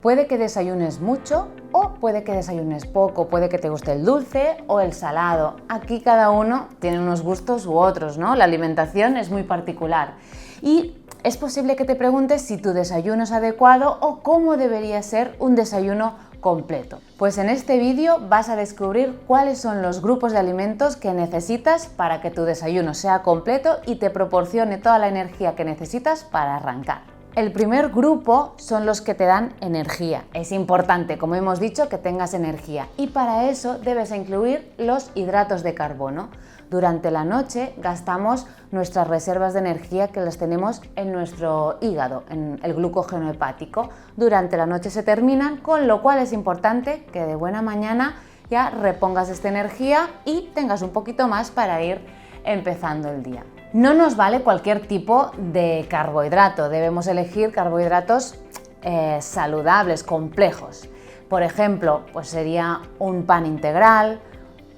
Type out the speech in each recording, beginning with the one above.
Puede que desayunes mucho o puede que desayunes poco, puede que te guste el dulce o el salado. Aquí cada uno tiene unos gustos u otros, ¿no? La alimentación es muy particular y es posible que te preguntes si tu desayuno es adecuado o cómo debería ser un desayuno completo. Pues en este vídeo vas a descubrir cuáles son los grupos de alimentos que necesitas para que tu desayuno sea completo y te proporcione toda la energía que necesitas para arrancar. El primer grupo son los que te dan energía. Es importante, como hemos dicho, que tengas energía y para eso debes incluir los hidratos de carbono. Durante la noche gastamos nuestras reservas de energía que las tenemos en nuestro hígado, en el glucógeno hepático. Durante la noche se terminan, con lo cual es importante que de buena mañana ya repongas esta energía y tengas un poquito más para ir empezando el día. No nos vale cualquier tipo de carbohidrato, debemos elegir carbohidratos saludables, complejos. Por ejemplo, pues sería un pan integral,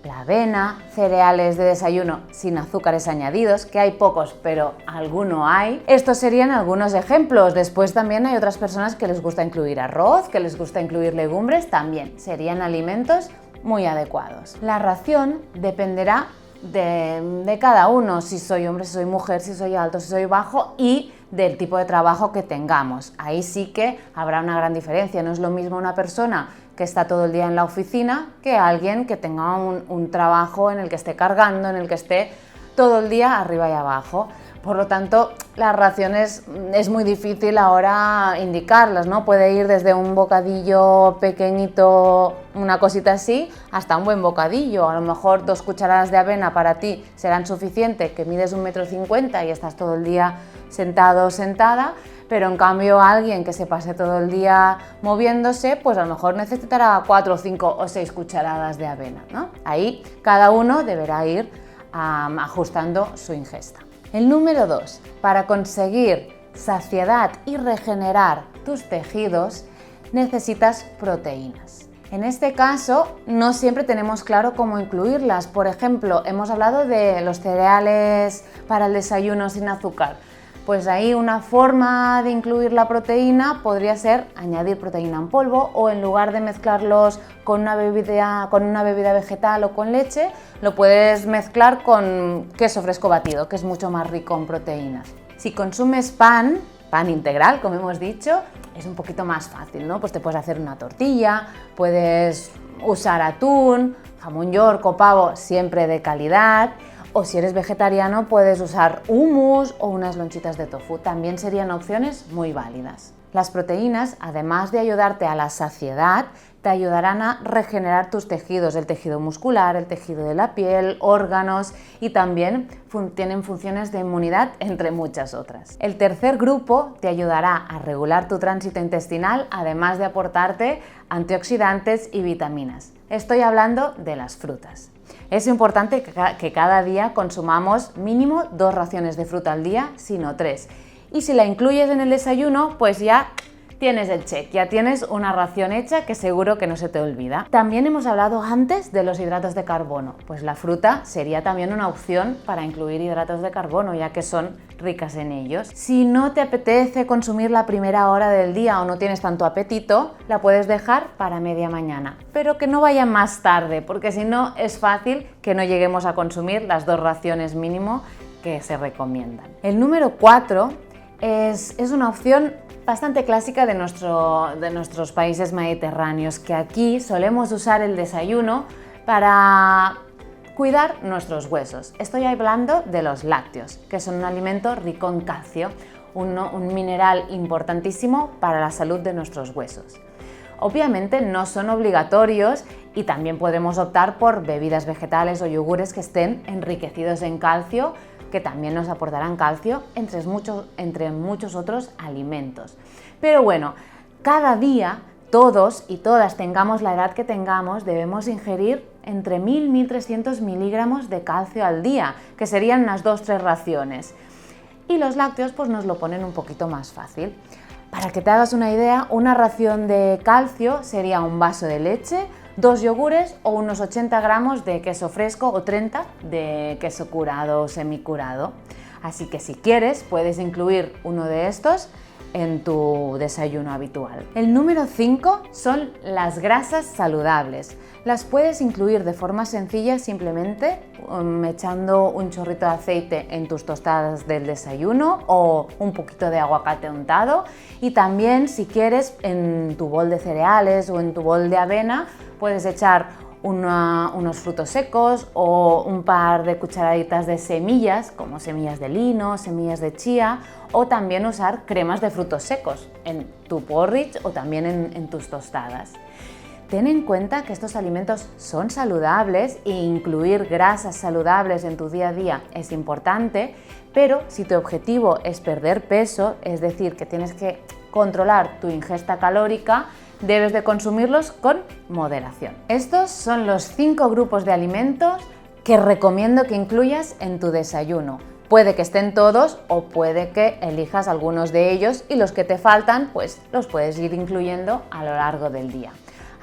la avena, cereales de desayuno sin azúcares añadidos, que hay pocos, pero alguno hay. Estos serían algunos ejemplos. Después también hay otras personas que les gusta incluir arroz, que les gusta incluir legumbres, también serían alimentos muy adecuados. La ración dependerá de cada uno, si soy hombre, si soy mujer, si soy alto, si soy bajo y del tipo de trabajo que tengamos. Ahí sí que habrá una gran diferencia. No es lo mismo una persona que está todo el día en la oficina que alguien que tenga un trabajo en el que esté cargando, en el que esté todo el día arriba y abajo. Por lo tanto, las raciones es muy difícil ahora indicarlas, ¿no? Puede ir desde un bocadillo pequeñito, una cosita así, hasta un buen bocadillo. A lo mejor 2 cucharadas de avena para ti serán suficientes, que mides 1,50 m y estás todo el día sentado o sentada, pero en cambio alguien que se pase todo el día moviéndose, pues a lo mejor necesitará 4, 5 o 6 cucharadas de avena, ¿no? Ahí cada uno deberá ir ajustando su ingesta. El número 2, para conseguir saciedad y regenerar tus tejidos, necesitas proteínas. En este caso, no siempre tenemos claro cómo incluirlas. Por ejemplo, hemos hablado de los cereales para el desayuno sin azúcar. Pues ahí una forma de incluir la proteína podría ser añadir proteína en polvo o en lugar de mezclarlos con una bebida vegetal o con leche, lo puedes mezclar con queso fresco batido, que es mucho más rico en proteínas. Si consumes pan integral, como hemos dicho, es un poquito más fácil, ¿no? Pues te puedes hacer una tortilla, puedes usar atún, jamón york o pavo, siempre de calidad. O si eres vegetariano puedes usar hummus o unas lonchitas de tofu, también serían opciones muy válidas. Las proteínas, además de ayudarte a la saciedad, te ayudarán a regenerar tus tejidos, el tejido muscular, el tejido de la piel, órganos y también tienen funciones de inmunidad, entre muchas otras. El tercer grupo te ayudará a regular tu tránsito intestinal, además de aportarte antioxidantes y vitaminas. Estoy hablando de las frutas. Es importante que cada día consumamos mínimo 2 raciones de fruta al día, si no 3. Y si la incluyes en el desayuno, pues ya tienes el check, ya tienes una ración hecha que seguro que no se te olvida. También hemos hablado antes de los hidratos de carbono, pues la fruta sería también una opción para incluir hidratos de carbono, ya que son ricas en ellos. Si no te apetece consumir la primera hora del día o no tienes tanto apetito, la puedes dejar para media mañana, pero que no vaya más tarde, porque si no es fácil que no lleguemos a consumir las 2 raciones mínimo que se recomiendan. El número 4 es una opción bastante clásica de nuestros países mediterráneos, que aquí solemos usar el desayuno para cuidar nuestros huesos. Estoy hablando de los lácteos, que son un alimento rico en calcio, un mineral importantísimo para la salud de nuestros huesos. Obviamente no son obligatorios y también podemos optar por bebidas vegetales o yogures que estén enriquecidos en calcio, que también nos aportarán calcio entre muchos otros alimentos. Pero bueno, cada día todos y todas, tengamos la edad que tengamos, debemos ingerir entre 1000 y 1300 miligramos de calcio al día, que serían unas 2-3 raciones. Y los lácteos pues nos lo ponen un poquito más fácil. Para que te hagas una idea, una ración de calcio sería un vaso de leche, 2 yogures o unos 80 gramos de queso fresco o 30 de queso curado o semicurado. Así que si quieres puedes incluir uno de estos en tu desayuno habitual. El número 5 son las grasas saludables. Las puedes incluir de forma sencilla simplemente echando un chorrito de aceite en tus tostadas del desayuno o un poquito de aguacate untado, y también si quieres en tu bol de cereales o en tu bol de avena puedes echar unos frutos secos o un par de cucharaditas de semillas, como semillas de lino, semillas de chía, o también usar cremas de frutos secos en tu porridge o también en tus tostadas. Ten en cuenta que estos alimentos son saludables e incluir grasas saludables en tu día a día es importante, pero si tu objetivo es perder peso, es decir, que tienes que controlar tu ingesta calórica, debes de consumirlos con moderación. Estos son los 5 grupos de alimentos que recomiendo que incluyas en tu desayuno. Puede que estén todos o puede que elijas algunos de ellos y los que te faltan, pues los puedes ir incluyendo a lo largo del día.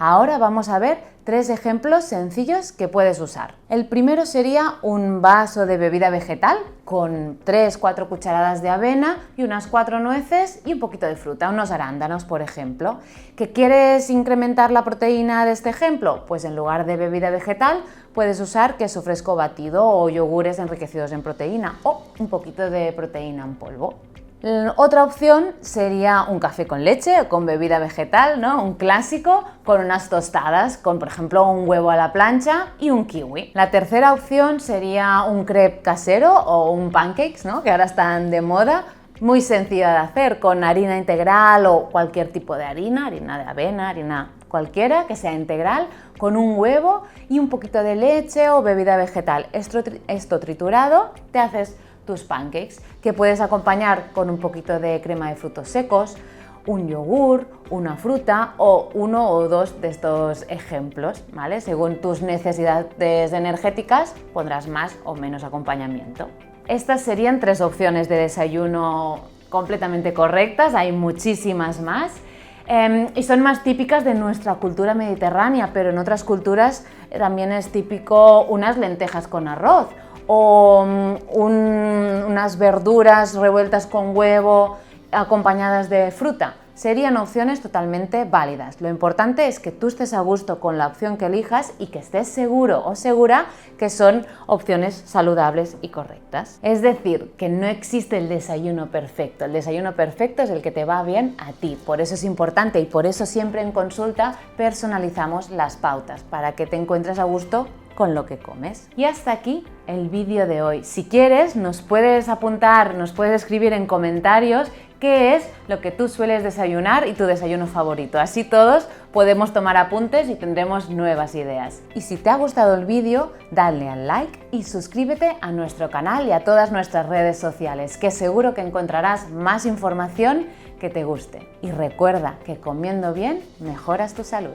Ahora vamos a ver 3 ejemplos sencillos que puedes usar. El primero sería un vaso de bebida vegetal con 3-4 cucharadas de avena y unas 4 nueces y un poquito de fruta, unos arándanos, por ejemplo. ¿Que quieres incrementar la proteína de este ejemplo? Pues en lugar de bebida vegetal puedes usar queso fresco batido o yogures enriquecidos en proteína o un poquito de proteína en polvo. Otra opción sería un café con leche o con bebida vegetal, ¿no? Un clásico, con unas tostadas, con por ejemplo un huevo a la plancha y un kiwi. La tercera opción sería un crepe casero o un pancakes, ¿no? Que ahora están de moda, muy sencilla de hacer, con harina integral o cualquier tipo de harina de avena, harina cualquiera que sea integral, con un huevo y un poquito de leche o bebida vegetal. Esto triturado te haces tus pancakes, que puedes acompañar con un poquito de crema de frutos secos, un yogur, una fruta o 1 o 2 de estos ejemplos, ¿vale? Según tus necesidades energéticas pondrás más o menos acompañamiento. Estas serían 3 opciones de desayuno completamente correctas, hay muchísimas más. Y son más típicas de nuestra cultura mediterránea, pero en otras culturas también es típico unas lentejas con arroz o unas verduras revueltas con huevo acompañadas de fruta. Serían opciones totalmente válidas. Lo importante es que tú estés a gusto con la opción que elijas y que estés seguro o segura que son opciones saludables y correctas. Es decir, que no existe el desayuno perfecto. El desayuno perfecto es el que te va bien a ti. Por eso es importante y por eso siempre en consulta personalizamos las pautas para que te encuentres a gusto con lo que comes. Y hasta aquí el vídeo de hoy. Si quieres, nos puedes apuntar, nos puedes escribir en comentarios qué es lo que tú sueles desayunar y tu desayuno favorito. Así todos podemos tomar apuntes y tendremos nuevas ideas. Y si te ha gustado el vídeo, dale al like y suscríbete a nuestro canal y a todas nuestras redes sociales, que seguro que encontrarás más información que te guste. Y recuerda que comiendo bien mejoras tu salud.